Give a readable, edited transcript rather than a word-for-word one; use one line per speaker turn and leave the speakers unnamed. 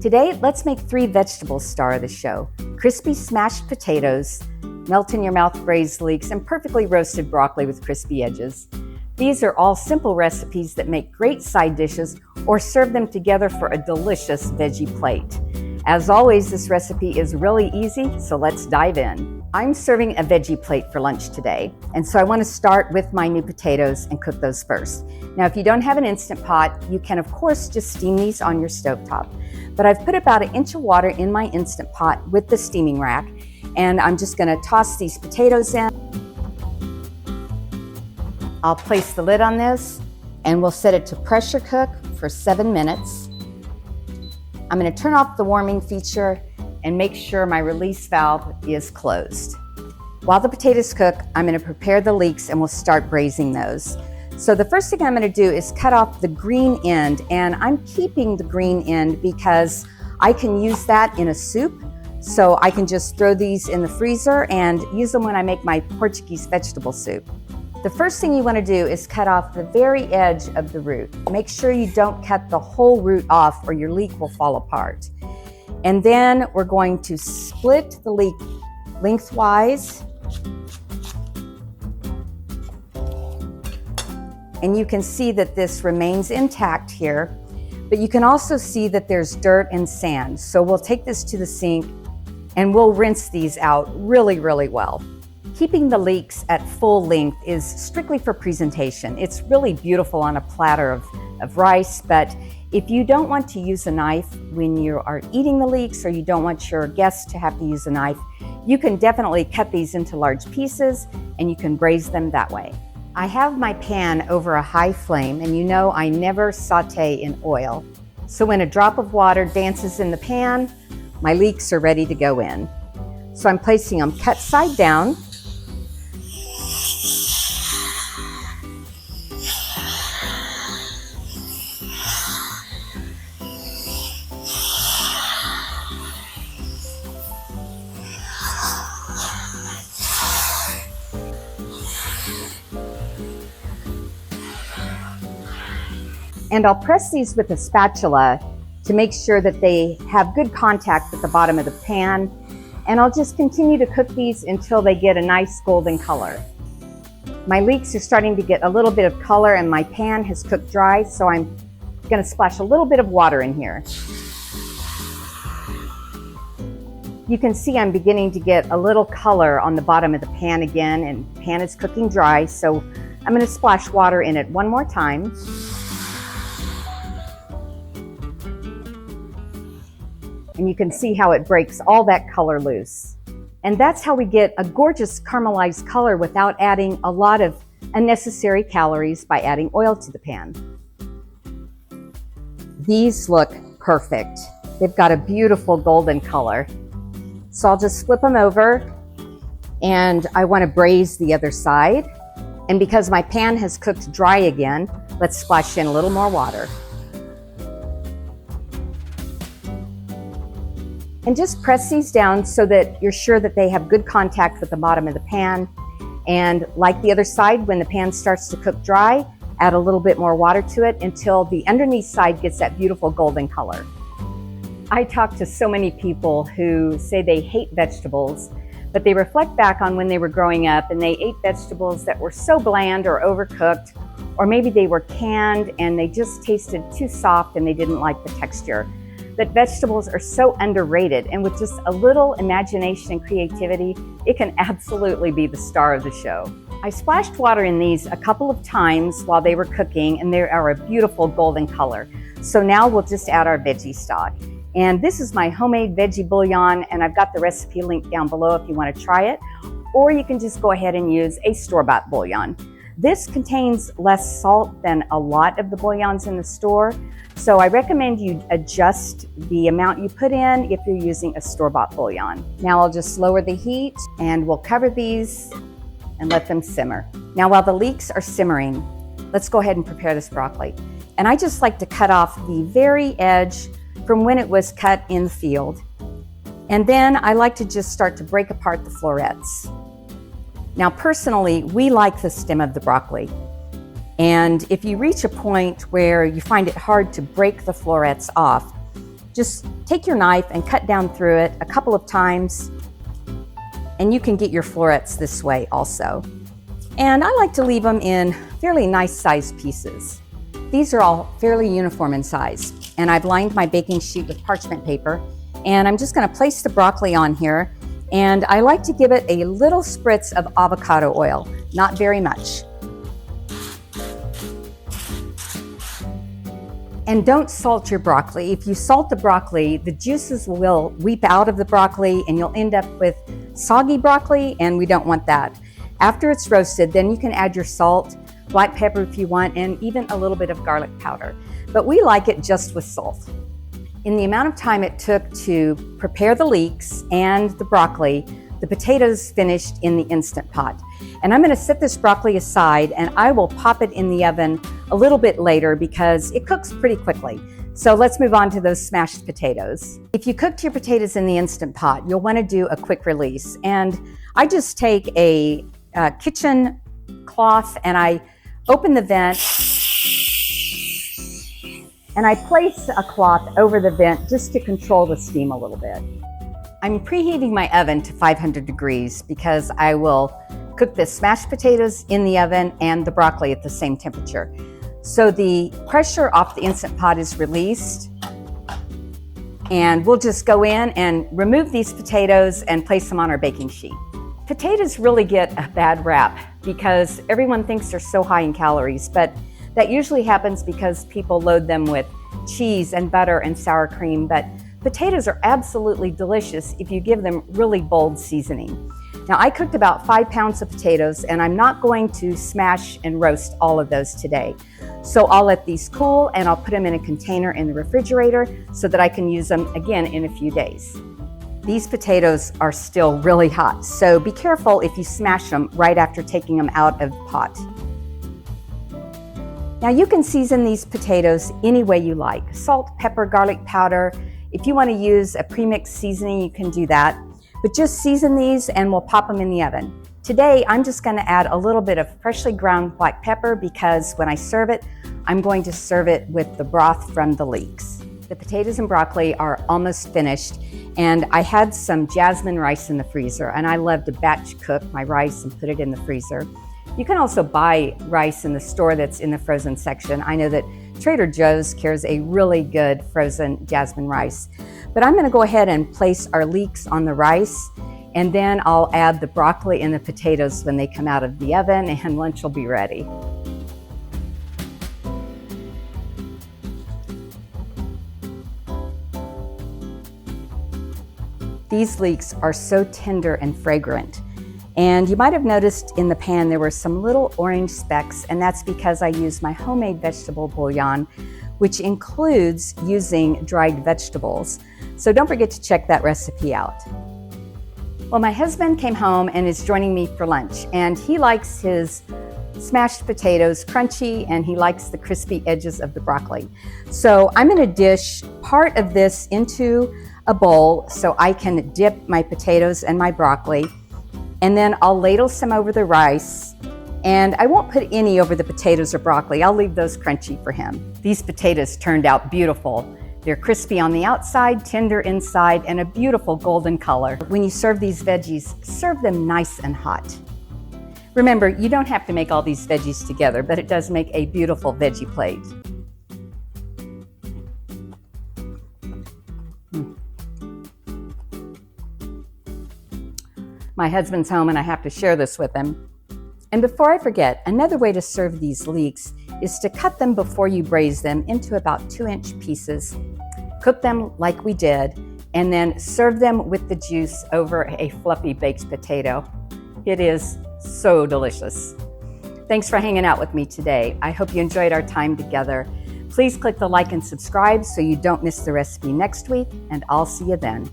Today, let's make 3 vegetables star of the show. Crispy smashed potatoes, melt-in-your-mouth braised leeks, and perfectly roasted broccoli with crispy edges. These are all simple recipes that make great side dishes or serve them together for a delicious veggie plate. As always, this recipe is really easy, so let's dive in. I'm serving a veggie plate for lunch today, and so I want to start with my new potatoes and cook those first. Now, if you don't have an Instant Pot, you can of course just steam these on your stovetop. But I've put about 1 inch of water in my Instant Pot with the steaming rack, and I'm just going to toss these potatoes in. I'll place the lid on this, and we'll set it to pressure cook for 7 minutes. I'm going to turn off the warming feature and make sure my release valve is closed. While the potatoes cook, I'm going to prepare the leeks and we'll start braising those. So the first thing I'm going to do is cut off the green end, and I'm keeping the green end because I can use that in a soup. So I can just throw these in the freezer and use them when I make my Portuguese vegetable soup. The first thing you want to do is cut off the very edge of the root. Make sure you don't cut the whole root off or your leek will fall apart. And then we're going to split the leek lengthwise. And you can see that this remains intact here, but you can also see that there's dirt and sand. So we'll take this to the sink and we'll rinse these out really, really well. Keeping the leeks at full length is strictly for presentation. It's really beautiful on a platter of rice, but if you don't want to use a knife when you are eating the leeks, or you don't want your guests to have to use a knife, you can definitely cut these into large pieces and you can braise them that way. I have my pan over a high flame, and you know I never saute in oil. So when a drop of water dances in the pan, my leeks are ready to go in. So I'm placing them cut side down. And I'll press these with a spatula to make sure that they have good contact with the bottom of the pan. And I'll just continue to cook these until they get a nice golden color. My leeks are starting to get a little bit of color and my pan has cooked dry, so I'm going to splash a little bit of water in here. You can see I'm beginning to get a little color on the bottom of the pan again, and the pan is cooking dry, so I'm going to splash water in it one more time. And you can see how it breaks all that color loose. And that's how we get a gorgeous caramelized color without adding a lot of unnecessary calories by adding oil to the pan. These look perfect. They've got a beautiful golden color. So I'll just flip them over, and I want to braise the other side. And because my pan has cooked dry again, let's splash in a little more water. And just press these down so that you're sure that they have good contact with the bottom of the pan. And like the other side, when the pan starts to cook dry, add a little bit more water to it until the underneath side gets that beautiful golden color. I talk to so many people who say they hate vegetables, but they reflect back on when they were growing up and they ate vegetables that were so bland or overcooked, or maybe they were canned and they just tasted too soft and they didn't like the texture. That vegetables are so underrated, and with just a little imagination and creativity, it can absolutely be the star of the show. I splashed water in these a couple of times while they were cooking, and they are a beautiful golden color. So now we'll just add our veggie stock. And this is my homemade veggie bouillon, and I've got the recipe linked down below if you want to try it, or you can just go ahead and use a store-bought bouillon. This contains less salt than a lot of the bouillons in the store, so I recommend you adjust the amount you put in if you're using a store-bought bouillon. Now I'll just lower the heat and we'll cover these and let them simmer. Now while the leeks are simmering, let's go ahead and prepare this broccoli. And I just like to cut off the very edge from when it was cut in the field. And then I like to just start to break apart the florets. Now personally, we like the stem of the broccoli. And if you reach a point where you find it hard to break the florets off, Just take your knife and cut down through it a couple of times, and you can get your florets this way also. And I like to leave them in fairly nice sized pieces. These are all fairly uniform in size, and I've lined my baking sheet with parchment paper, and I'm just going to place the broccoli on here, and I like to give it a little spritz of avocado oil, not very much. And don't salt your broccoli. If you salt the broccoli, the juices will weep out of the broccoli and you'll end up with soggy broccoli, and we don't want that. After it's roasted, then you can add your salt, black pepper if you want, and even a little bit of garlic powder. But we like it just with salt. In the amount of time it took to prepare the leeks and the broccoli, the potatoes finished in the Instant Pot. And I'm going to set this broccoli aside, and I will pop it in the oven a little bit later because it cooks pretty quickly. So let's move on to those smashed potatoes. If you cooked your potatoes in the Instant Pot, you'll want to do a quick release. And I just take a kitchen cloth and I open the vent and I place a cloth over the vent just to control the steam a little bit. I'm preheating my oven to 500 degrees because I will cook the smashed potatoes in the oven and the broccoli at the same temperature. So the pressure off the Instant Pot is released, and we'll just go in and remove these potatoes and place them on our baking sheet. Potatoes really get a bad rap because everyone thinks they're so high in calories, but that usually happens because people load them with cheese and butter and sour cream, but potatoes are absolutely delicious if you give them really bold seasoning. Now, I cooked about 5 pounds of potatoes, and I'm not going to smash and roast all of those today. So I'll let these cool, and I'll put them in a container in the refrigerator so that I can use them again in a few days. These potatoes are still really hot, so be careful if you smash them right after taking them out of the pot. Now, you can season these potatoes any way you like. Salt, pepper, garlic powder. If you want to use a premixed seasoning, you can do that. But just season these and we'll pop them in the oven. Today, I'm just going to add a little bit of freshly ground black pepper because when I serve it, I'm going to serve it with the broth from the leeks. The potatoes and broccoli are almost finished, and I had some jasmine rice in the freezer, and I love to batch cook my rice and put it in the freezer. You can also buy rice in the store that's in the frozen section. I know that Trader Joe's carries a really good frozen jasmine rice. But I'm going to go ahead and place our leeks on the rice, and then I'll add the broccoli and the potatoes when they come out of the oven, and lunch will be ready. These leeks are so tender and fragrant. And you might have noticed in the pan there were some little orange specks, and that's because I use my homemade vegetable bouillon, which includes using dried vegetables. So don't forget to check that recipe out. Well, my husband came home and is joining me for lunch, and he likes his smashed potatoes crunchy, and he likes the crispy edges of the broccoli. So I'm going to dish part of this into a bowl so I can dip my potatoes and my broccoli, and then I'll ladle some over the rice, and I won't put any over the potatoes or broccoli. I'll leave those crunchy for him. These potatoes turned out beautiful. They're crispy on the outside, tender inside, and a beautiful golden color. When you serve these veggies, serve them nice and hot. Remember, you don't have to make all these veggies together, but it does make a beautiful veggie plate. My husband's home and I have to share this with him. And before I forget, another way to serve these leeks is to cut them before you braise them into about 2-inch pieces. Cook them like we did, and then serve them with the juice over a fluffy baked potato. It is so delicious. Thanks for hanging out with me today. I hope you enjoyed our time together. Please click the like and subscribe so you don't miss the recipe next week, and I'll see you then.